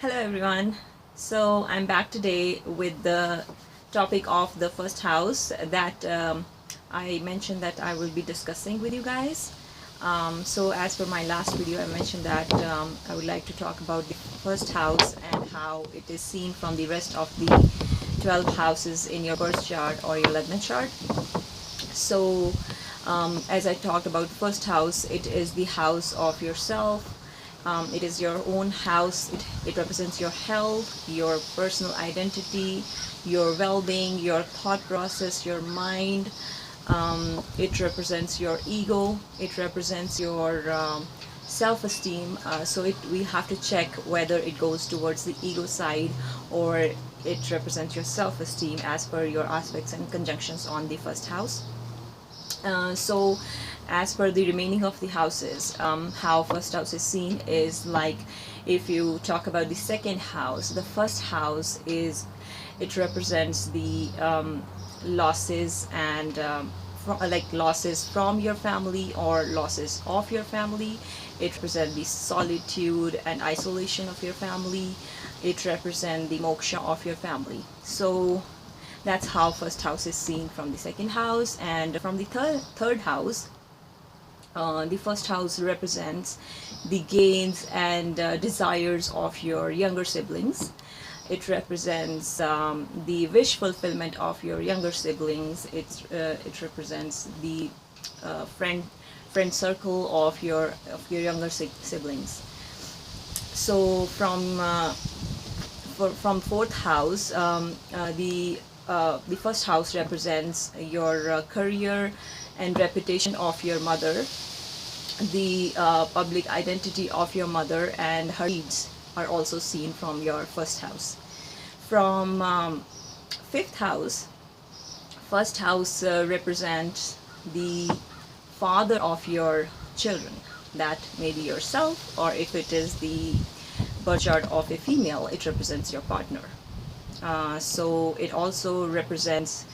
Hello everyone. So I'm back today with the topic of the first house that I mentioned that I will be discussing with you guys. So as per my last video, I mentioned that I would like to talk about the first house and how it is seen from the rest of the 12 houses in your birth chart or your Lagna chart. So as I talked about first house, it is the house of yourself. It is your own house. It represents your health, your personal identity, your well-being, your thought process, your mind. It represents your ego. It represents your self-esteem. So we have to check whether it goes towards the ego side or it represents your self-esteem as per your aspects and conjunctions on the first house. So as per the remaining of the houses, how first house is seen is like, if you talk about the second house, the first house it represents the losses and like losses from your family or losses of your family. It represents the solitude and isolation of your family. It represents the moksha of your family. So that's how first house is seen from the second house. And from the third house, the first house represents the gains and desires of your younger siblings. It represents the wish fulfillment of your younger siblings. It represents the friend circle of your younger siblings. So from fourth house, the first house represents your career and reputation of your mother, the public identity of your mother, and her needs are also seen from your first house. From fifth house, first house represents the father of your children. That may be yourself, or if it is the birth chart of a female, it represents your partner. So it also represents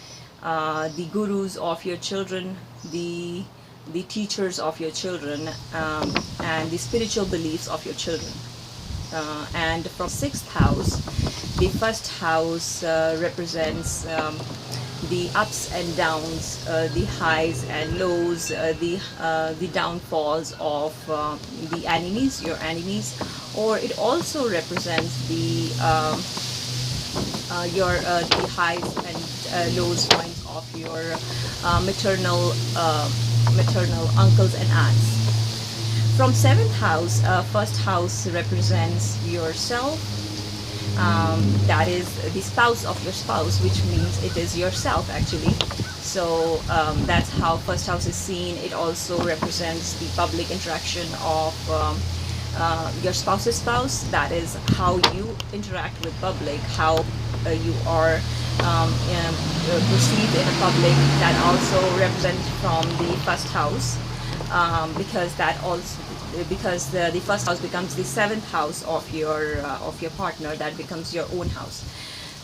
the gurus of your children, the teachers of your children, and the spiritual beliefs of your children. And from sixth house, the first house represents the ups and downs, the highs and lows, the downfalls of the enemies, your enemies, or it also represents the highs and lows points of your maternal uncles and aunts. From seventh house, first house represents yourself. That is the spouse of your spouse, which means it is yourself actually. So that's how first house is seen. It also represents the public interaction of your spouse's spouse. That is how you interact with public, how you are perceived in the public. That also represents from the first house, because the first house becomes the seventh house of your partner. That becomes your own house.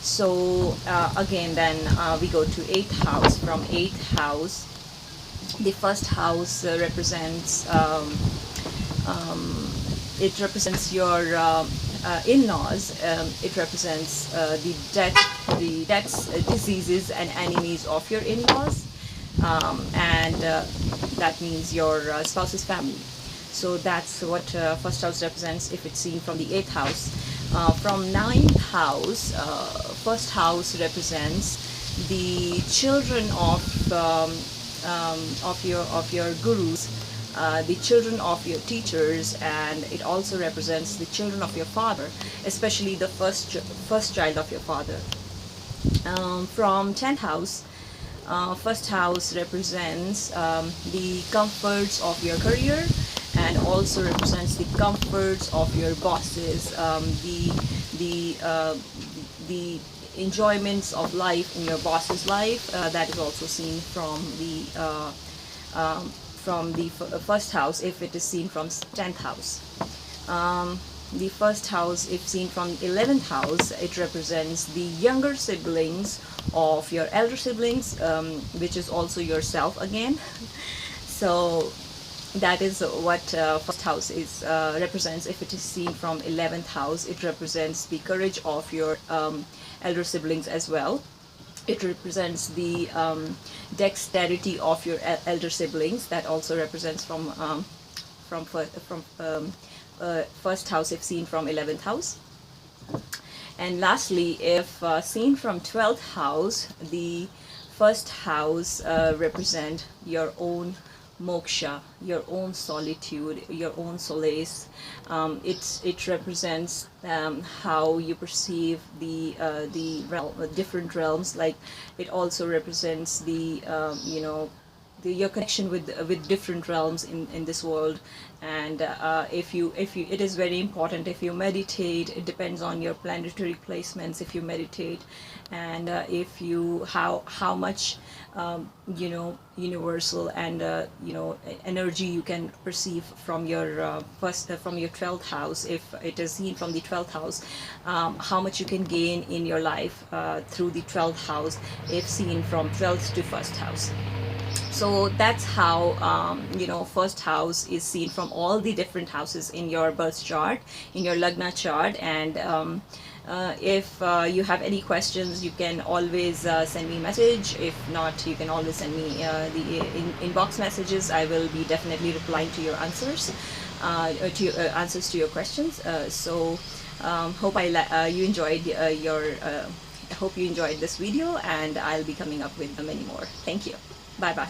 So again, then we go to eighth house. From eighth house, the first house represents it represents your in-laws. It represents the deaths, diseases, and enemies of your in-laws, and that means your spouse's family. So that's what first house represents if it's seen from the eighth house. From ninth house, first house represents the children of your gurus, the children of your teachers, and it also represents the children of your father, especially the first child of your father. From 10th house, first house represents the comforts of your career, and also represents the comforts of your bosses, the enjoyments of life in your boss's life. That is also seen from the first house if it is seen from 10th house. The first house, if seen from 11th house, it represents the younger siblings of your elder siblings, which is also yourself again. So that is what first house is represents. If it is seen from 11th house, it represents the courage of your elder siblings as well. It represents the dexterity of your elder siblings. That also represents from first house if seen from 11th house. And lastly, if seen from 12th house, the first house represent your own moksha, your own solitude, your own solace. It represents how you perceive the different realms. Like it also represents the your connection with different realms in this world. And if you it is very important if you meditate. It depends on your planetary placements. If you meditate, and if you how much universal and energy you can perceive from your from your 12th house. If it is seen from the 12th house, how much you can gain in your life through the 12th house if seen from 12th to first house. So that's how first house is seen from all the different houses in your birth chart, in your Lagna chart. And if you have any questions, you can always send me a message. If not, you can always send me the inbox messages. I will be definitely replying to your answers, answers to your questions. Hope you enjoyed hope you enjoyed this video, and I'll be coming up with many more. Thank you. Bye bye.